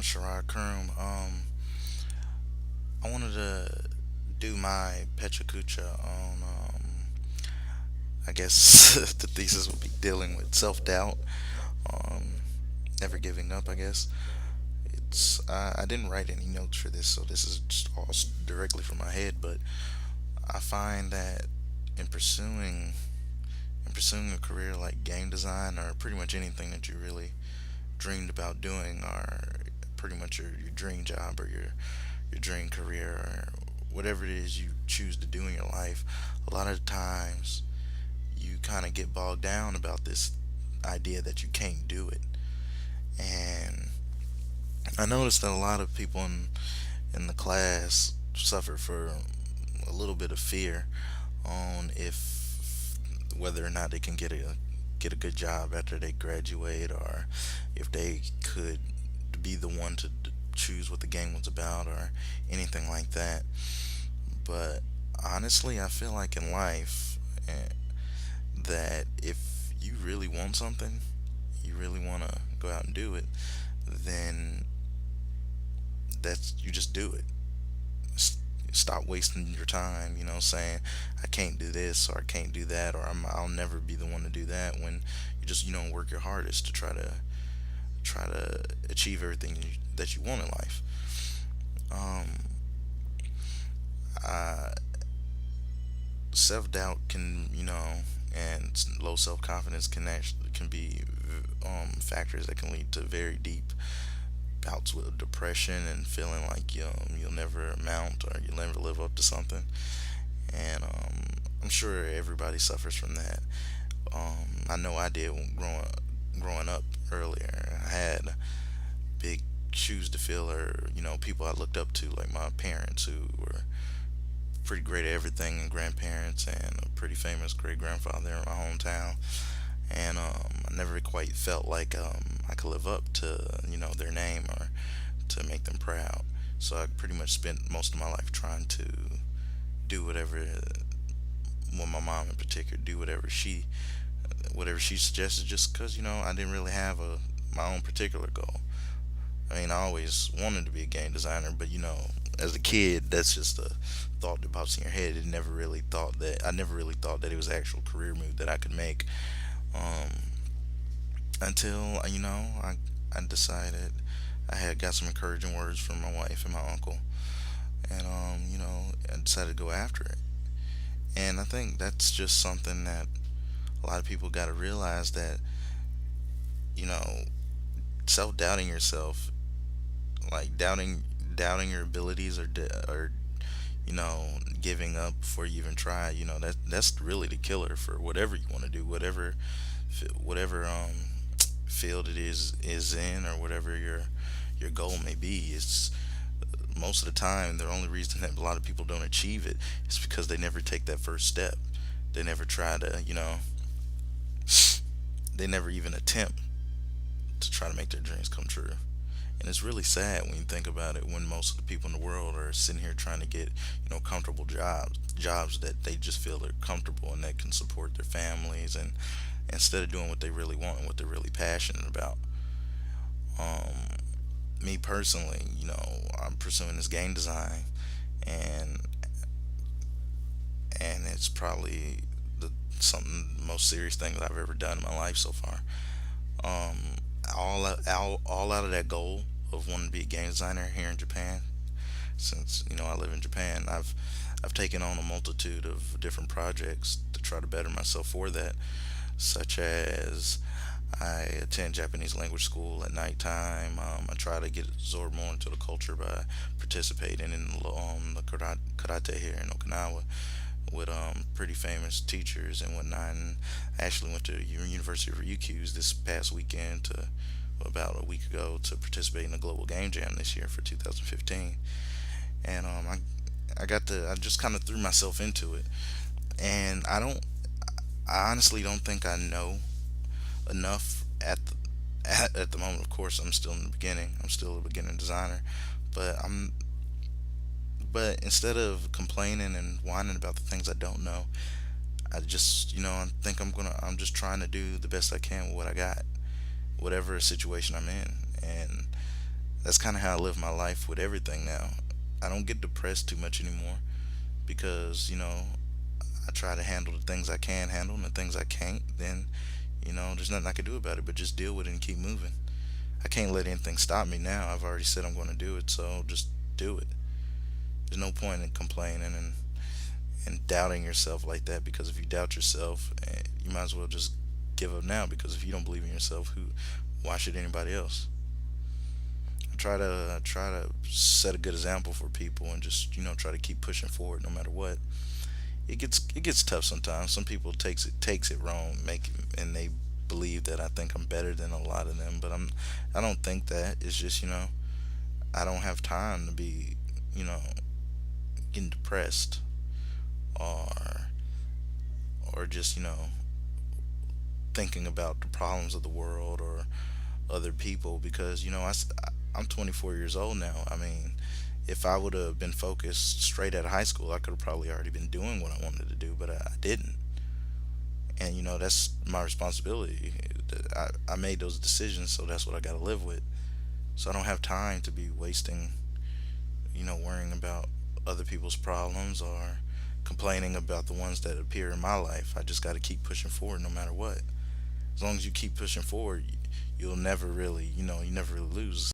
Sharod Croom. I wanted to do my Pecha Kucha on, I guess the thesis would be dealing with self doubt, um, never giving up, I guess. I didn't write any notes for this, so this is just all directly from my head, but I find that in pursuing in pursuing a career like game design or pretty much anything that you really dreamed about doing or pretty much your dream job or your dream career or whatever it is you choose to do in your life, a lot of times you kind of get bogged down about this idea that you can't do it. And I noticed that a lot of people in the class suffer for a little bit of fear on if whether or not they can get a good job after they graduate or if they could be the one to choose what the game was about or anything like that. But honestly, I feel like in life that if you really want something, you really want to go out and do it, then that's you just do it. Stop wasting your time, saying I can't do this or I can't do that or I'll never be the one to do that when you just work your hardest to try to achieve everything that you want in life. Um, uh, Self doubt can and low self confidence can be factors that can lead to very deep bouts with depression and feeling like you'll never amount or you'll never live up to something. And I'm sure everybody suffers from that. I know I did when growing up earlier. I had big shoes to fill, or people I looked up to, like my parents, who were pretty great at everything, and grandparents, and a pretty famous great grandfather in my hometown. And I never quite felt like I could live up to their name or to make them proud. So I pretty much spent most of my life trying to do whatever, well, my mom in particular, do whatever she suggested, just because I didn't really have my own particular goal. I mean, I always wanted to be a game designer, but as a kid, that's just a thought that pops in your head. I never really thought that it was an actual career move that I could make. Um, until I decided I had got some encouraging words from my wife and my uncle, and I decided to go after it. And I think that's just something that a lot of people got to realize, that you know self doubting yourself, like doubting your abilities, or giving up before you even try. That's really the killer for whatever you want to do, whatever field it is in, or whatever your goal may be. It's most of the time the only reason that a lot of people don't achieve it is because they never take that first step. They never try to, they never even attempt to try to make their dreams come true. And it's really sad when you think about it, when most of the people in the world are sitting here trying to get, comfortable jobs that they just feel are comfortable and that can support their families, and instead of doing what they really want and what they're really passionate about. Um, Me personally, I'm pursuing this game design, and it's probably something the most serious thing that I've ever done in my life so far. Um, all out of that goal of wanting to be a game designer here in Japan. Since I live in Japan, I've taken on a multitude of different projects to try to better myself for that, such as I attend Japanese language school at nighttime. I try to get absorbed more into the culture by participating in the karate here in Okinawa with pretty famous teachers and whatnot. And I actually went to University of Ryukyu's this past weekend, to about a week ago, to participate in the Global Game Jam this year for 2015. And I just kind of threw myself into it, and I honestly don't think I know enough at the moment. Of course, I'm still in the beginning. I'm still a beginner designer, but instead of complaining and whining about the things I don't know, I just I think I'm just trying to do the best I can with what I got, whatever situation I'm in. And That's kind of how I live my life with everything now. I don't get depressed too much anymore because, I try to handle the things I can handle, and the things I can't, then, there's nothing I can do about it but just deal with it and keep moving. I can't let anything stop me now. I've already said I'm going to do it, so just do it. There's no point in complaining and doubting yourself like that, because if you doubt yourself, you might as well just give up now, because if you don't believe in yourself, why should anybody else? I try to set a good example for people, and just try to keep pushing forward no matter what. It gets tough sometimes. Some people takes it wrong, and they believe that I think I'm better than a lot of them, but I don't think that. It's just I don't have time to be you know getting depressed, or just thinking about the problems of the world or other people, because I'm 24 years old now. I mean, if I would have been focused straight out of high school, I could have probably already been doing what I wanted to do, but I didn't. And that's my responsibility. I made those decisions, so that's what I got to live with. So I don't have time to be wasting, worrying about other people's problems, or complaining about the ones that appear in my life. I just got to keep pushing forward no matter what. As long as you keep pushing forward, you'll never really, you never really lose.